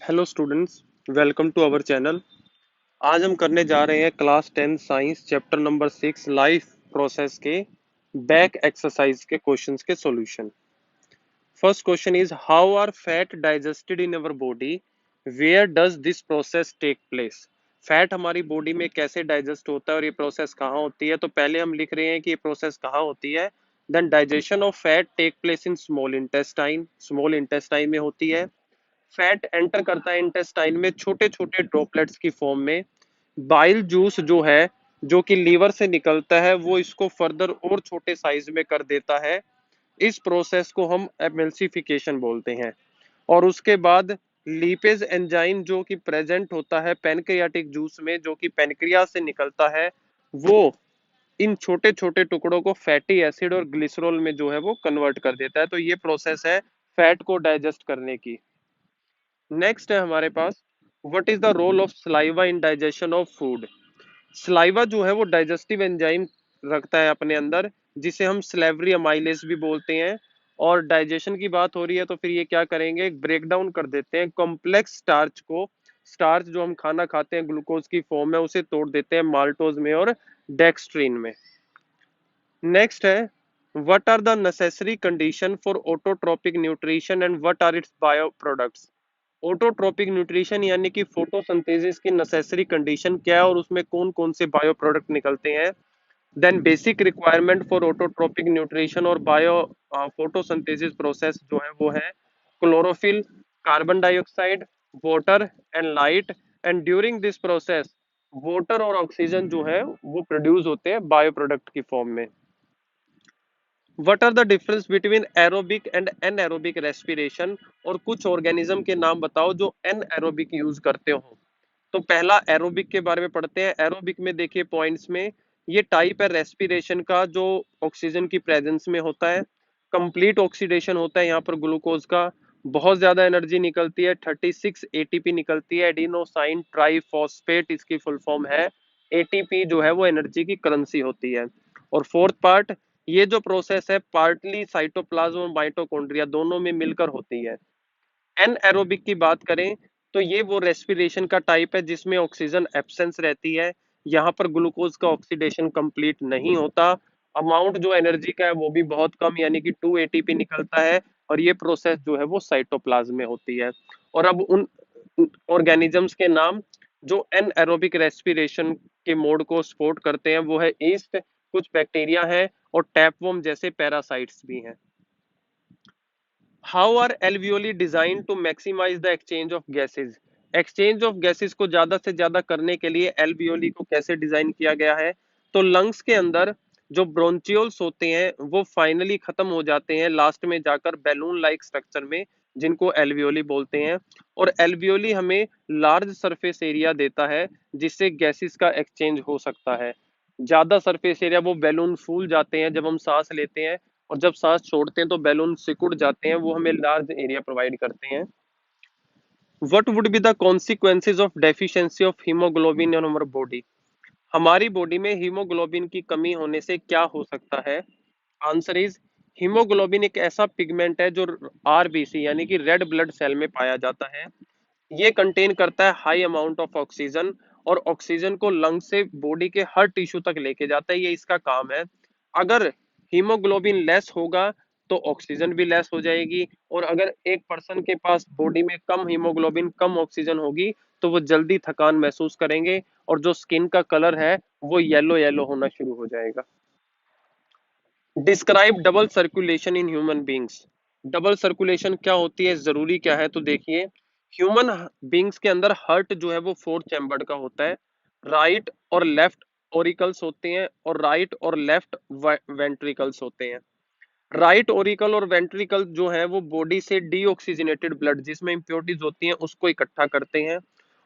Hello students, welcome to our channel. आज हम करने जा रहे हैं class 10 science chapter number 6 life process के बैक एक्सरसाइज के क्वेश्चंस के solution. First question is how are fat digested in our body, where does this process take place. Fat हमारी बॉडी में कैसे डाइजेस्ट होता है और ये प्रोसेस कहाँ होती है। तो पहले हम लिख रहे हैं कि ये प्रोसेस कहाँ होती है। Then digestion of fat take place in small intestine में होती है। फैट एंटर करता है इंटेस्टाइन में छोटे छोटे ड्रॉपलेट्स की फॉर्म में। बाइल जूस जो है, जो कि लीवर से निकलता है, वो इसको फर्दर और छोटे साइज में कर देता है। इस प्रोसेस को हम एमल्सिफिकेशन बोलते हैं। और उसके बाद लीपेज एंजाइम जो कि प्रेजेंट होता है पैनक्रियाटिक जूस में, जो कि पैनक्रियास से निकलता है, वो इन छोटे छोटे टुकड़ों को फैटी एसिड और ग्लिसरॉल में जो है वो कन्वर्ट कर देता है। तो ये प्रोसेस है फैट को डाइजेस्ट करने की। नेक्स्ट है हमारे पास, what is the role of saliva in digestion of food. Saliva जो है वो डाइजेस्टिव एंजाइम रखता है अपने अंदर, जिसे हम स्लेवरी अमाइलेज भी बोलते हैं। और डाइजेशन की बात हो रही है तो फिर ये क्या करेंगे, ब्रेक डाउन कर देते हैं कॉम्प्लेक्स स्टार्च को। स्टार्च जो हम खाना खाते हैं ग्लूकोज की फॉर्म में, उसे तोड़ देते हैं माल्टोज में और डेक्सट्रीन में। नेक्स्ट है, what are the necessary condition for autotrophic nutrition and what are its by products. Autotrophic nutrition यानी कि फोटोसिंथेसिस की नेसेसरी कंडीशन क्या है और उसमें कौन कौन से बायो प्रोडक्ट निकलते हैं। Then basic requirement for autotrophic nutrition और बायो फोटोसिंथेसिस प्रोसेस जो है वो है chlorophyll, carbon dioxide, water and light. And during this process water और ऑक्सीजन जो है वो प्रोड्यूस होते हैं बायो प्रोडक्ट की फॉर्म में। What are the difference between aerobic and anaerobic respiration. और कुछ ऑर्गेनिज्म के नाम बताओ जो एनएरोबिक यूज करते हो। तो पहला एरोबिक के बारे में पढ़ते हैं। एरोबिक में देखिए पॉइंट्स में, ये टाइप है रेस्पिरेशन का जो ऑक्सीजन की प्रेजेंस में होता है। कंप्लीट ऑक्सीडेशन होता है यहाँ पर ग्लूकोज का। बहुत ज्यादा एनर्जी निकलती है, 36 एटीपी निकलती है। एडिनोसाइन ट्राइफॉस्फेट इसकी फुल फॉर्म है। एटीपी जो है वो एनर्जी की करेंसी होती है। और फोर्थ पार्ट, ये जो प्रोसेस है पार्टली साइटोप्लाज्म और माइटोकॉन्ड्रिया दोनों में मिलकर होती है। एनएरोबिक की बात करें तो ये वो रेस्पिरेशन का टाइप है जिसमें ऑक्सीजन एब्सेंस रहती है। यहाँ पर ग्लूकोज का ऑक्सीडेशन कंप्लीट नहीं होता। अमाउंट जो एनर्जी का है वो भी बहुत कम, यानी कि 2 एटीपी निकलता है। और ये प्रोसेस जो है वो साइटोप्लाज्म में होती है। और अब उन ऑर्गेनिजम्स के नाम जो एनएरोबिक रेस्पिरेशन के मोड को सपोर्ट करते हैं वो है ईस्ट, कुछ बैक्टीरिया है, और टैपवर्म जैसे पैरासाइट्स भी हैं। How are alveoli design to maximize the exchange of gases. Exchange of gases को ज्यादा से ज्यादा करने के लिए एल्वियोली को कैसे डिजाइन किया गया है। तो लंग्स के अंदर जो ब्रोंचियोल्स होते हैं वो फाइनली खत्म हो जाते हैं लास्ट में जाकर बैलून लाइक स्ट्रक्चर में, जिनको एल्वियोली बोलते हैं। और एल्वियोली हमें लार्ज सरफेस एरिया देता है जिससे गैसेस का एक्सचेंज हो सकता है। ज्यादा सरफेस एरिया, वो बैलून फूल जाते हैं जब हम सांस लेते हैं, और जब सांस छोड़ते हैं तो बैलून सिकुड़ जाते हैं, वो हमें लार्ज एरिया प्रोवाइड करते हैं। What would be the consequences of deficiency of haemoglobin in our body. हमारी बॉडी में हीमोग्लोबिन की कमी होने से क्या हो सकता है। आंसर इज, हीमोग्लोबिन एक ऐसा पिगमेंट है जो आरबीसी यानी कि रेड ब्लड सेल में पाया जाता है। ये कंटेन करता है हाई अमाउंट ऑफ ऑक्सीजन, और ऑक्सीजन को लंग से बॉडी के हर टिश्यू तक लेके जाता है, ये इसका काम है। अगर हीमोग्लोबिन लेस होगा तो ऑक्सीजन भी लेस हो जाएगी। और अगर एक पर्सन के पास बॉडी में कम हीमोग्लोबिन कम ऑक्सीजन होगी तो वो जल्दी थकान महसूस करेंगे, और जो स्किन का कलर है वो येलो येलो होना शुरू हो जाएगा। Describe double circulation in human beings. Double circulation क्या होती है, जरूरी क्या है, तो देखिए ह्यूमन बींग्स के अंदर हार्ट जो है वो 4 चैम्बर्ड का होता है। राइट और लेफ्ट ओरिकल्स होते हैं, और राइट और लेफ्ट वेंट्रिकल्स होते हैं। राइट ओरिकल और वेंट्रिकल जो है वो बॉडी से डीऑक्सीजनेटेड ब्लड जिसमें इंप्योरिटीज होती हैं उसको इकट्ठा करते हैं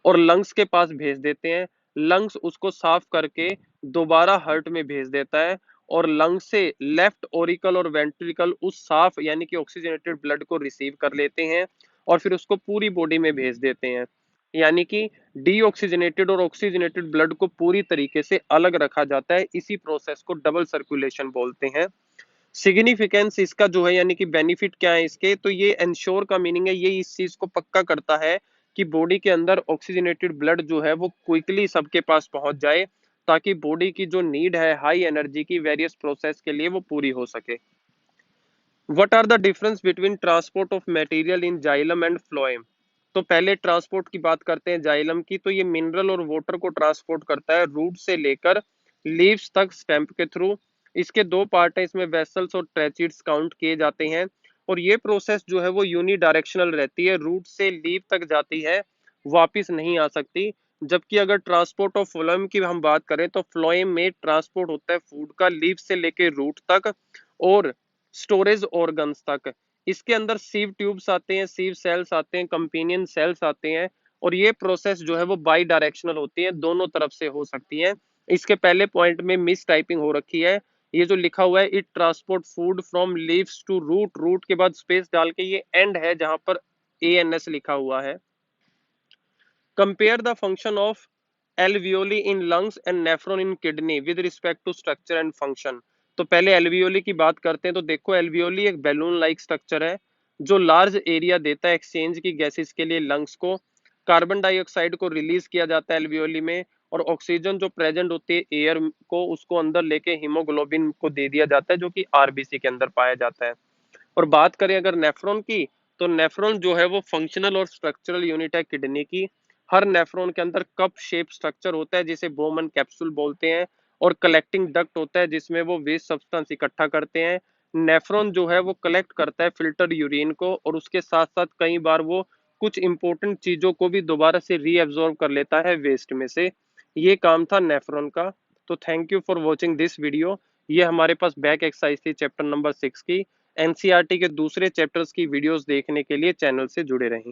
और लंग्स के पास भेज देते हैं। लंग्स उसको साफ करके दोबारा हार्ट में भेज देता है, और लंग से लेफ्ट ओरिकल और वेंट्रिकल उस साफ यानी कि ऑक्सीजनेटेड ब्लड को रिसीव कर लेते हैं और फिर उसको पूरी बॉडी में भेज देते हैं। यानी कि डीऑक्सीजनेटेड और ऑक्सीजनेटेड ब्लड को पूरी तरीके से अलग रखा जाता है। इसी प्रोसेस को डबल सर्कुलेशन बोलते हैं। सिग्निफिकेंस इसका जो है यानी कि बेनिफिट क्या है इसके, तो ये इंश्योर का मीनिंग है, ये इस चीज को पक्का करता है कि बॉडी के अंदर ऑक्सीजनेटेड ब्लड जो है वो क्विकली सबके पास पहुंच जाए, ताकि बॉडी की जो नीड है हाई एनर्जी की वेरियस प्रोसेस के लिए वो पूरी हो सके। What are the difference between transport of material in xylem and phloem? तो पहले ट्रांसपोर्ट की बात करते हैं जाइलम की। तो ये मिनरल और वाटर को ट्रांसपोर्ट करता है रूट से लेकर लीव्स तक स्टेम के थ्रू। इसके दो पार्ट हैं, इसमें वेसल्स और ट्रेचिड्स काउंट किए जाते हैं। और ये प्रोसेस जो है वो यूनी डायरेक्शनल रहती है, रूट से लीव तक जाती है, वापिस नहीं आ सकती। जबकि अगर ट्रांसपोर्ट ऑफ फ्लोएम की हम बात करें तो फ्लोएम में ट्रांसपोर्ट होता है फूड का लीव से लेकर रूट तक और स्टोरेज ऑर्गन्स तक। इसके अंदर सीव ट्यूब्स आते हैं, सीव सेल्स आते हैं, कंपेनियन सेल्स आते हैं। और ये प्रोसेस जो है वो बाई डायरेक्शनल होती है, दोनों तरफ से हो सकती है। इसके पहले पॉइंट में मिस टाइपिंग हो रखी है। ये जो लिखा हुआ है it transport food from leaves to root, root के बाद स्पेस डाल के ये एंड है जहां पर ANS लिखा हुआ है। Compare the function of alveoli in lungs and nephron in kidney with respect to structure and function. तो पहले एल्वियोली की बात करते हैं। तो देखो एल्वियोली एक बैलून लाइक स्ट्रक्चर है जो लार्ज एरिया देता है एक्सचेंज की गैसेस के लिए लंग्स को। कार्बन डाइऑक्साइड को रिलीज किया जाता है एल्वियोली में, और ऑक्सीजन जो प्रेजेंट होती है एयर को उसको अंदर लेके हीमोग्लोबिन को दे दिया जाता है जो कि RBC के अंदर पाया जाता है। और बात करें अगर नेफ्रॉन की, तो नेफ्रॉन जो है वो फंक्शनल और स्ट्रक्चरल यूनिट है किडनी की। हर नेफ्रॉन के अंदर कप शेप स्ट्रक्चर होता है जिसे बोमन कैप्सूल बोलते हैं, और कलेक्टिंग डक्ट होता है जिसमें वो वेस्ट सब्सटेंस इकट्ठा करते हैं। नेफ्रॉन जो है वो कलेक्ट करता है फिल्टर यूरिन को, और उसके साथ साथ कई बार वो कुछ इंपॉर्टेंट चीजों को भी दोबारा से रीअब्जॉर्ब कर लेता है वेस्ट में से। ये काम था नेफ्रॉन का। तो thank you for watching this video. ये हमारे पास बैक एक्सरसाइज थी चैप्टर नंबर 6 की। NCERT के दूसरे चैप्टर्स की वीडियोस देखने के लिए चैनल से जुड़े रहें।